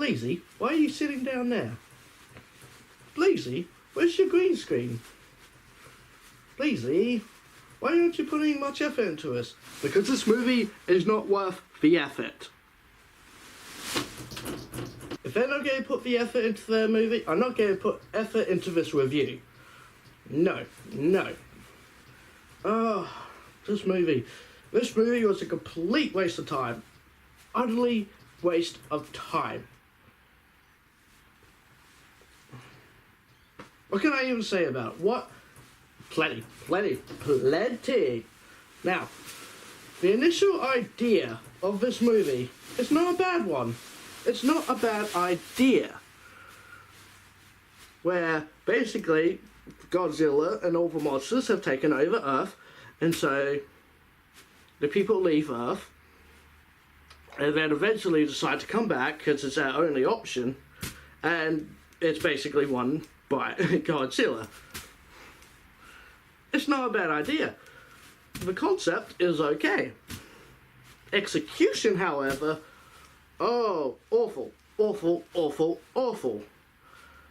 Blazie, why are you sitting down there? Blazie, where's your green screen? Blazie, why aren't you putting much effort into this? Because this movie is not worth the effort. If they're not going to put the effort into their movie, I'm not going to put effort into this review. No. Oh, this movie was a complete waste of time. Utterly waste of time. What can I even say about it? What? Plenty. Now, the initial idea of this movie is not a bad one. It's not a bad idea. Where, basically, Godzilla and all the monsters have taken over Earth, and so the people leave Earth, and then eventually decide to come back, because it's their only option, and it's basically won by Godzilla. It's not a bad idea. The concept is okay. Execution, however, oh, awful.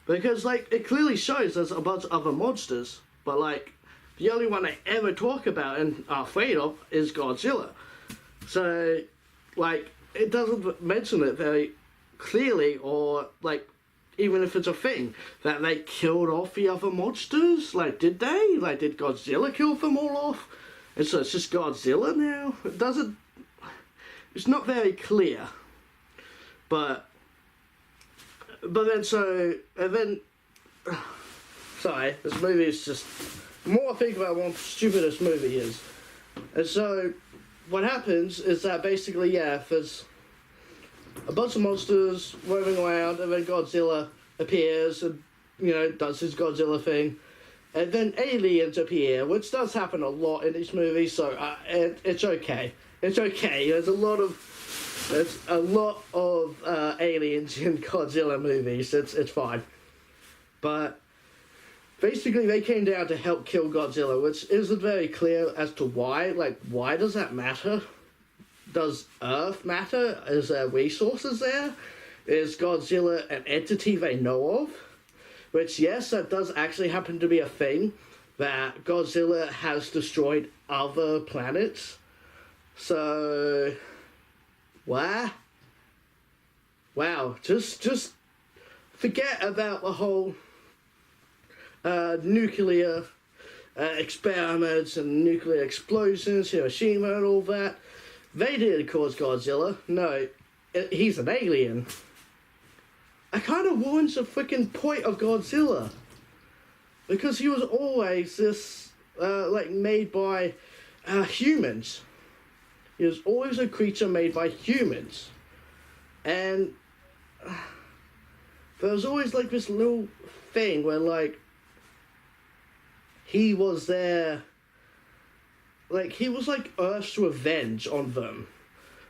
Because, like, it clearly shows there's a bunch of other monsters, but, like, the only one they ever talk about and are afraid of is Godzilla. So, like, it doesn't mention it very clearly, or, like, even if it's a thing, that they killed off the other monsters. Like, did they? Like, did Godzilla kill them all off? And so it's just Godzilla now? It doesn't... It's not very clear. But then, sorry, this movie is just, the more I think about how stupid this movie is. And so, what happens is that basically, yeah, there's a bunch of monsters roaming around, and then Godzilla appears and, you know, does his Godzilla thing. And then aliens appear, which does happen a lot in these movies, so it's okay. It's okay. There's a lot of aliens in Godzilla movies. It's fine. But basically they came down to help kill Godzilla, which isn't very clear as to why. Like, why does that matter? Does Earth matter? Is there resources there? Is Godzilla an entity they know of? Which, yes, that does actually happen to be a thing, that Godzilla has destroyed other planets. So, wow, just forget about the whole nuclear experiments and nuclear explosions, Hiroshima and all that. They didn't cause Godzilla. No, he's an alien. It kind of ruins the freaking point of Godzilla, because he was always this, like, made by humans. He was always a creature made by humans. And there was always, like, this little thing where, like, he was there, like, he was like Earth's revenge on them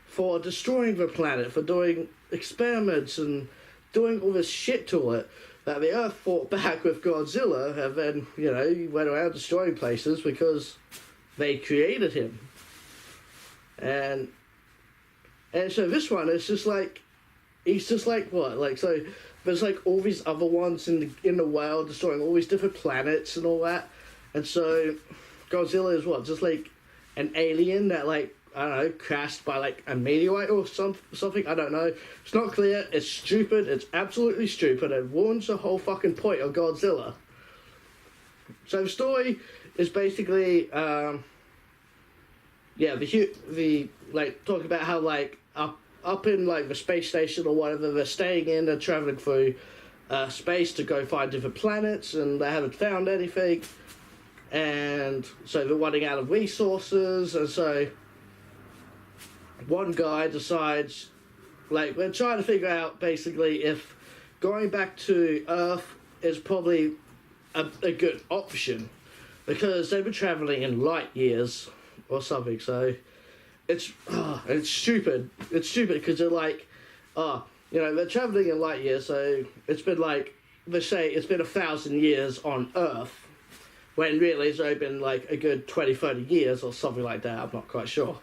for destroying the planet, for doing experiments and doing all this shit to it, that the Earth fought back with Godzilla, and then, you know, he went around destroying places because they created him. And so this one is just like, he's just like, what, like, so there's like all these other ones in the world destroying all these different planets and all that, and so Godzilla is what, just like an alien that, like, I don't know, crashed by like a meteorite or something, I don't know. It's not clear, it's stupid, it's absolutely stupid, it ruins the whole fucking point of Godzilla. So the story is basically, the like, talking about how, like, up in, like, the space station or whatever, they're staying in, they're travelling through space to go find different planets, and they haven't found anything, and so they're running out of resources, and so one guy decides, like, we're trying to figure out, basically, if going back to Earth is probably a good option, because they've been travelling in light years or something, so it's stupid. It's stupid because they're like, you know, they're travelling in light years, so it's been like, they say it's been 1,000 years on Earth, when really it's only been like a good 20-30 years or something like that. I'm not quite sure.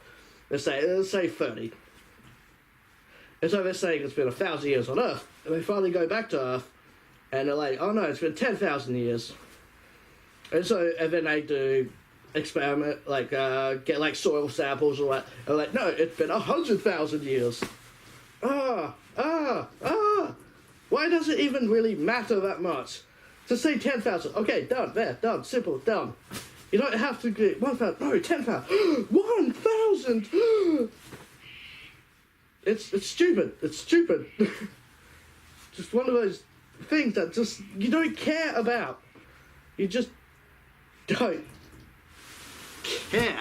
Let's say 30. And so they're saying it's been 1,000 years on Earth. And they finally go back to Earth. And they're like, oh no, it's been 10,000 years. And then they do experiment, like, get like soil samples or that. And like, no, it's been 100,000 years. Why does it even really matter that much? To say 10,000, okay, done, there, done, simple, done. You don't have to get 1,000, no, 10,000, 1,000! It's stupid, it's stupid. Just one of those things that just, you don't care about. You just don't care.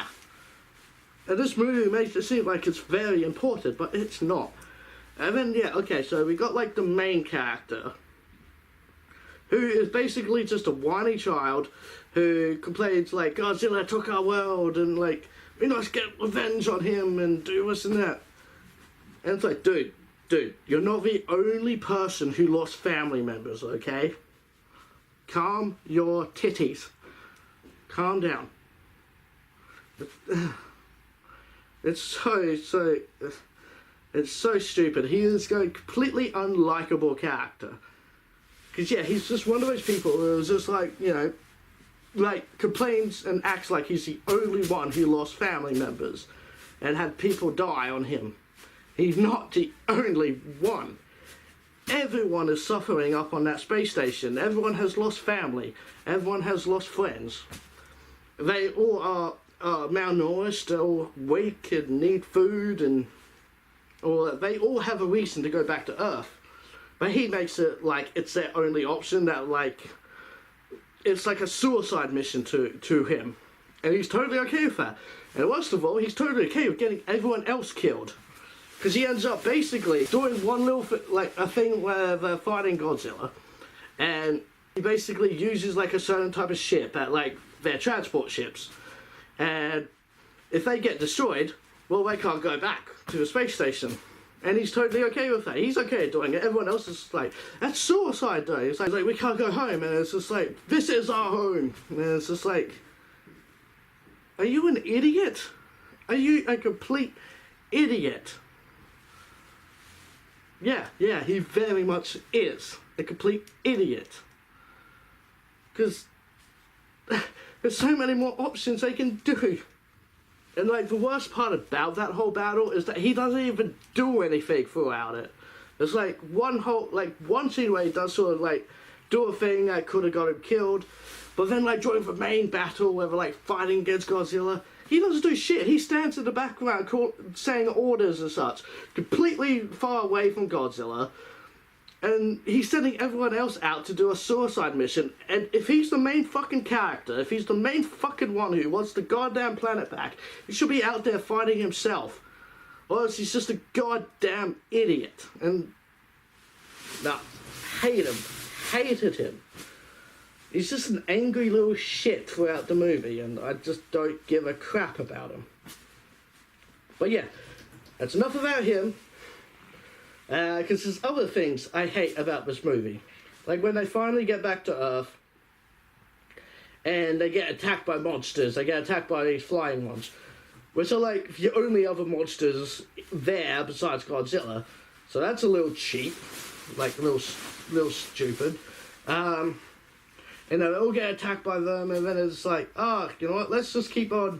And this movie makes it seem like it's very important, but it's not. And then, yeah, okay, so we got, like, the main character, who is basically just a whiny child who complains, like, Godzilla took our world, and, like, we must get revenge on him, and do this and that. And it's like, dude, you're not the only person who lost family members, okay? Calm your titties. Calm down. It's so stupid. He is a completely unlikable character. Because, yeah, he's just one of those people who is just like, you know, like, complains and acts like he's the only one who lost family members and had people die on him. He's not the only one. Everyone is suffering up on that space station. Everyone has lost family. Everyone has lost friends. They all are malnourished, they're all weak and need food, and or they all have a reason to go back to Earth. But he makes it like it's their only option, that like it's like a suicide mission to him. And he's totally okay with that. And worst of all, he's totally okay with getting everyone else killed. Because he ends up basically doing one little like a thing where they're fighting Godzilla, and he basically uses like a certain type of ship at like their transport ships, and if they get destroyed, well, they can't go back to the space station. And he's totally okay with that. He's okay at doing it. Everyone else is like, that's suicide though. It's like we can't go home, and it's just like, this is our home. And it's just like, are you an idiot? Are you a complete idiot? Yeah, he very much is a complete idiot. Because there's so many more options they can do. And like the worst part about that whole battle is that he doesn't even do anything throughout it. There's like one scene where he does sort of like do a thing that could have got him killed, but then like during the main battle where they're like fighting against Godzilla, he doesn't do shit. He stands in the background saying orders and such, completely far away from Godzilla. And he's sending everyone else out to do a suicide mission. And if he's the main fucking character, if he's the main fucking one who wants the goddamn planet back, he should be out there fighting himself. Or else he's just a goddamn idiot. And, nah, hated him. He's just an angry little shit throughout the movie, and I just don't give a crap about him. But yeah, that's enough about him. Because there's other things I hate about this movie. Like when they finally get back to Earth, and they get attacked by monsters. They get attacked by these flying ones, which are like the only other monsters there besides Godzilla. So that's a little cheap, like a little stupid. And they all get attacked by them, and then it's like, you know what, let's just keep on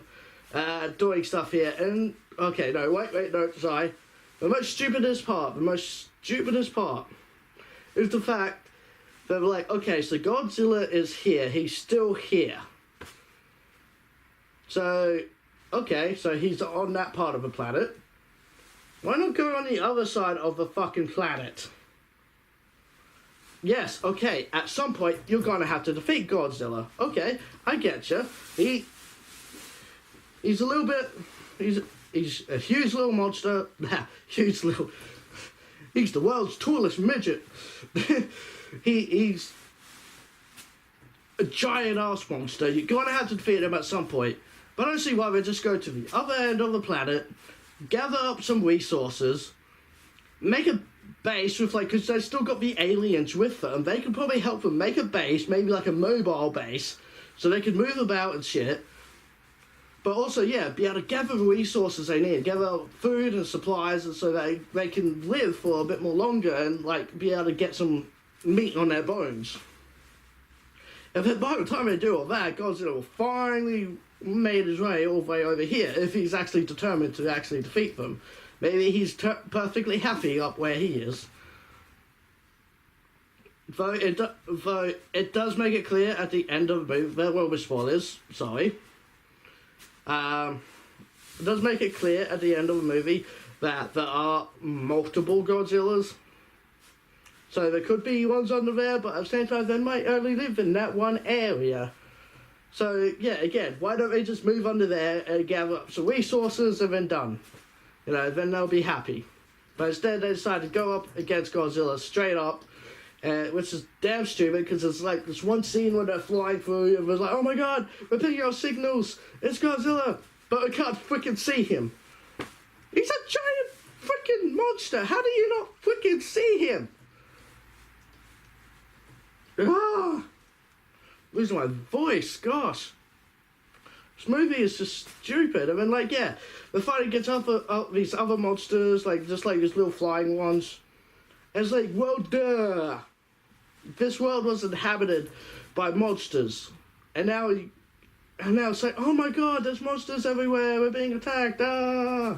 doing stuff here. And, okay, no, wait, no, sorry. The most stupidest part is the fact that they're like, okay, so Godzilla is here, he's still here. So, okay, so he's on that part of the planet. Why not go on the other side of the fucking planet? Yes, okay, at some point, you're gonna have to defeat Godzilla. Okay, I get you. He's a little bit... He's a huge little monster. He's the world's tallest midget. He's a giant-ass monster. You're gonna have to defeat him at some point. But I don't see why they just go to the other end of the planet, gather up some resources, make a base with like, because they've still got the aliens with them, they can probably help them make a base, maybe like a mobile base, so they can move about and shit. But also, yeah, be able to gather the resources they need, gather food and supplies, and so they can live for a bit more longer and like be able to get some meat on their bones. And then by the time they do all that, Godzilla will finally made his way all the way over here if he's actually determined to actually defeat them. Maybe he's perfectly happy up where he is. Though it does make it clear at the end of the movie, there will be spoilers, sorry. It does make it clear at the end of the movie that there are multiple Godzillas. So there could be ones under there, but at the same time they might only live in that one area. So yeah, again, why don't they just move under there and gather up some resources and then done? You know, then they'll be happy. But instead they decide to go up against Godzilla straight up, which is damn stupid because it's like this one scene where they're flying through and it's like, oh my god, we're picking up signals, it's Godzilla, but we can't freaking see him. He's a giant freaking monster, how do you not freaking see him? Ah, losing my voice, gosh. This movie is just stupid. I mean, like, yeah, the fighting gets up these other monsters, like, just like these little flying ones. And it's like, well, duh. This world was inhabited by monsters. And now it's like, oh my god, there's monsters everywhere, we're being attacked, ah.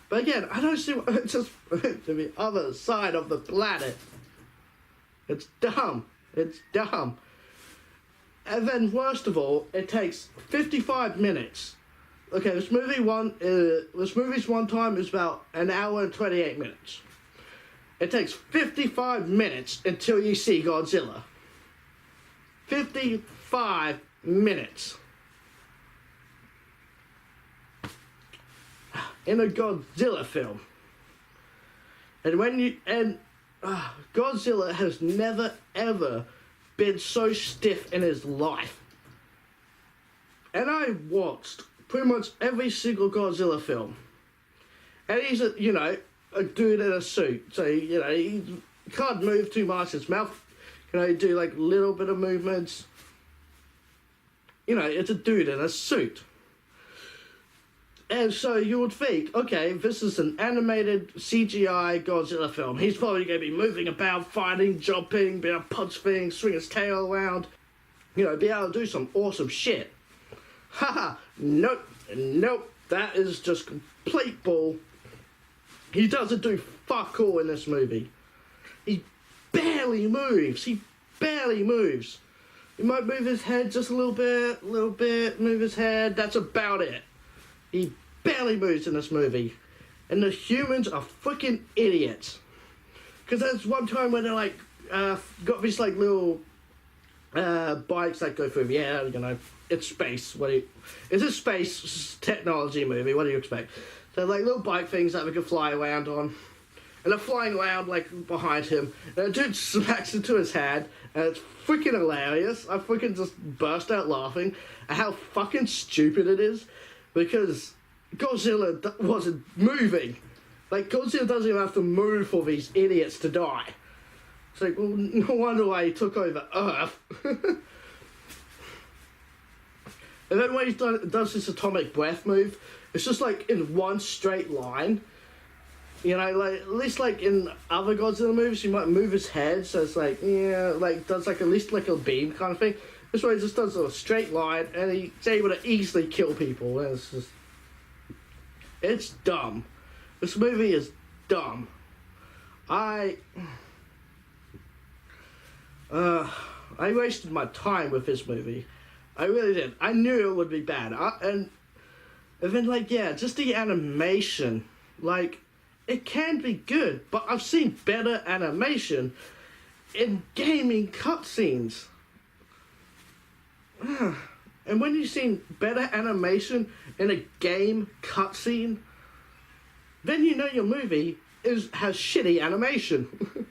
But again, I don't see what, it's just to the other side of the planet. It's dumb. It's dumb. And then, worst of all, it takes 55 minutes. Okay, this movie's one time is about an hour and 28 minutes. It takes 55 minutes until you see Godzilla. 55 minutes. In a Godzilla film. And Godzilla has never ever been so stiff in his life. And I watched pretty much every single Godzilla film. And he's a dude in a suit. So, he can't move too much. His mouth can only do like little bit of movements. It's a dude in a suit. And so you would think, okay, this is an animated CGI Godzilla film. He's probably going to be moving about, fighting, jumping, be able to punch things, swing his tail around. Be able to do some awesome shit. Haha, nope, that is just complete bull. He doesn't do fuck all in this movie. He barely moves. He might move his head just a little bit, move his head, that's about it. He barely moves in this movie. And the humans are freaking idiots. Because there's one time when they're like, got these like little bikes that go through the air, it's space. It's a space technology movie, what do you expect? They're like little bike things that we can fly around on. And they're flying around like behind him. And a dude smacks into his head. And it's freaking hilarious. I freaking just burst out laughing at how fucking stupid it is. Because Godzilla wasn't moving. Like, Godzilla doesn't even have to move for these idiots to die. It's like, well, no wonder why he took over Earth. And then when he does this atomic breath move, it's just like in one straight line. Like, at least like in other Godzilla movies, he might move his head, so it's like, yeah, like, does like at least like a beam kind of thing. This way he just does a straight line, and he's able to easily kill people. It's dumb. This movie is dumb. I wasted my time with this movie. I really did. I knew it would be bad. And then, like, yeah, just the animation. Like, it can be good, but I've seen better animation in gaming cutscenes. And when you've seen better animation in a game cutscene, then you know your movie has shitty animation.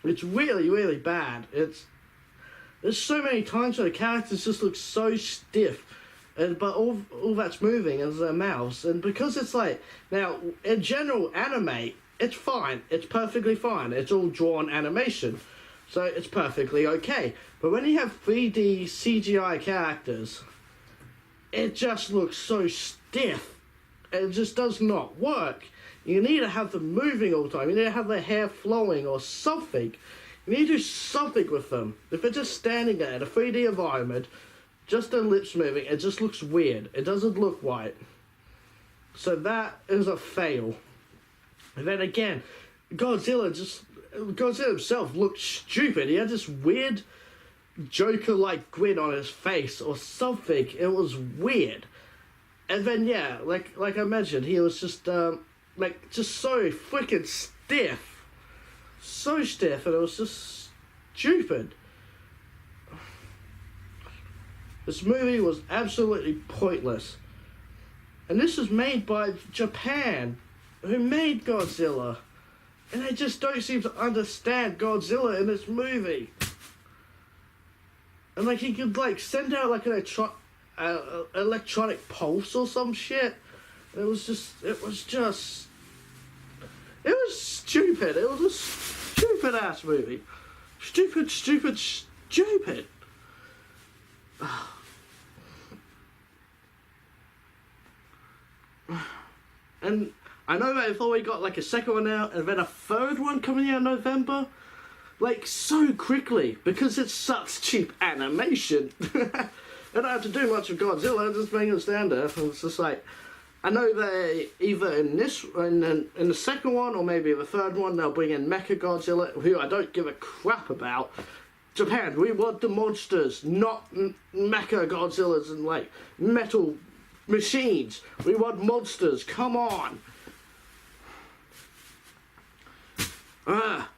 It's really, really bad. There's so many times where the characters just look so stiff, but all that's moving is their mouths. And because it's like, now in general anime, it's fine. It's perfectly fine. It's all drawn animation. So it's perfectly okay. But when you have 3D CGI characters, it just looks so stiff. It just does not work. You need to have them moving all the time. You need to have their hair flowing or something. You need to do something with them. If they're just standing there in a 3D environment, just their lips moving, it just looks weird. It doesn't look right. So that is a fail. And then again, Godzilla himself looked stupid. He had this weird Joker-like grin on his face or something. It was weird. And then yeah, like I mentioned, he was just just so freaking stiff. So stiff, and it was just stupid. This movie was absolutely pointless. And this was made by Japan, who made Godzilla. And they just don't seem to understand Godzilla in this movie. And like he could like send out like an electronic pulse or some shit. It was stupid. It was a stupid ass movie. Stupid. And I know that they've already got like a second one out and then a third one coming out in November. Like so quickly because it's such cheap animation. I don't have to do much of Godzilla, just bring it stand there. And it's just like, I know they either in the second one or maybe the third one they'll bring in Mecha Godzilla, who I don't give a crap about. Japan, we want the monsters, not Mecha Godzillas and like metal machines. We want monsters. Come on.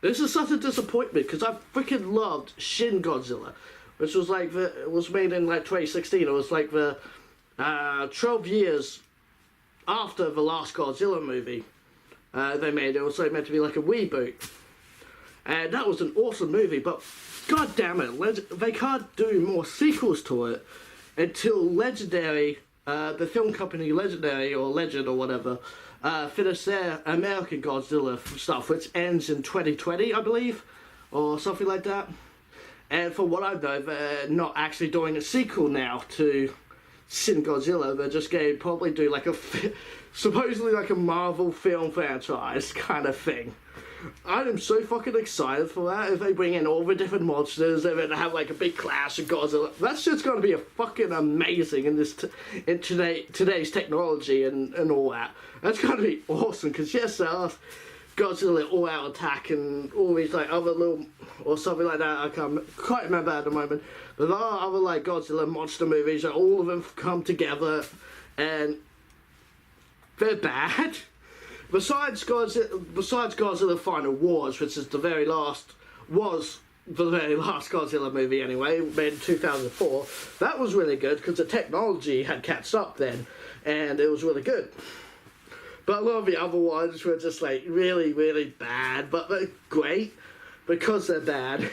This is such a disappointment because I freaking loved Shin Godzilla, which was like it was made in like 2016. It was like the 12 years after the last Godzilla movie they made. It was like meant to be like a reboot, and that was an awesome movie. But god damn it, they can't do more sequels to it until Legendary, the film company Legendary or Legend or whatever, finish their American Godzilla stuff, which ends in 2020, I believe, or something like that. And from what I know, they're not actually doing a sequel now to Shin Godzilla. They're just going to probably do like supposedly like a Marvel film franchise kind of thing. I am so fucking excited for that. If they bring in all the different monsters, they're gonna have like a big clash of Godzilla. That's just gonna be a fucking amazing in this today's technology and all that. That's gonna be awesome because yes, there are Godzilla All Out Attack and all these like other little or something like that. I can't quite remember at the moment. But there are other like Godzilla monster movies that all of them come together and they're bad. Besides Godzilla Final Wars, which is the very last Godzilla movie anyway, made in 2004, that was really good because the technology had catched up then, and it was really good. But a lot of the other ones were just like really, really bad, but they're great because they're bad.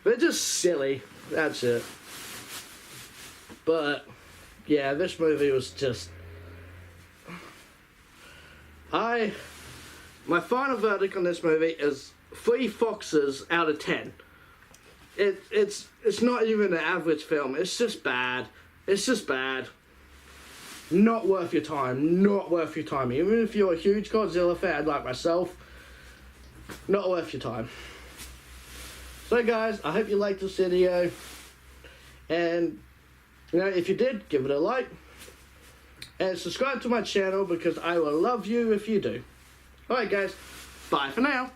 They're just silly, that's it. But yeah, this movie was just... My final verdict on this movie is 3 foxes out of 10. It's not even an average film. It's just bad. It's just bad. Not worth your time. Not worth your time. Even if you're a huge Godzilla fan like myself, not worth your time. So guys, I hope you liked this video. And, you know, if you did, give it a like. And subscribe to my channel because I will love you if you do. Alright guys, bye for now.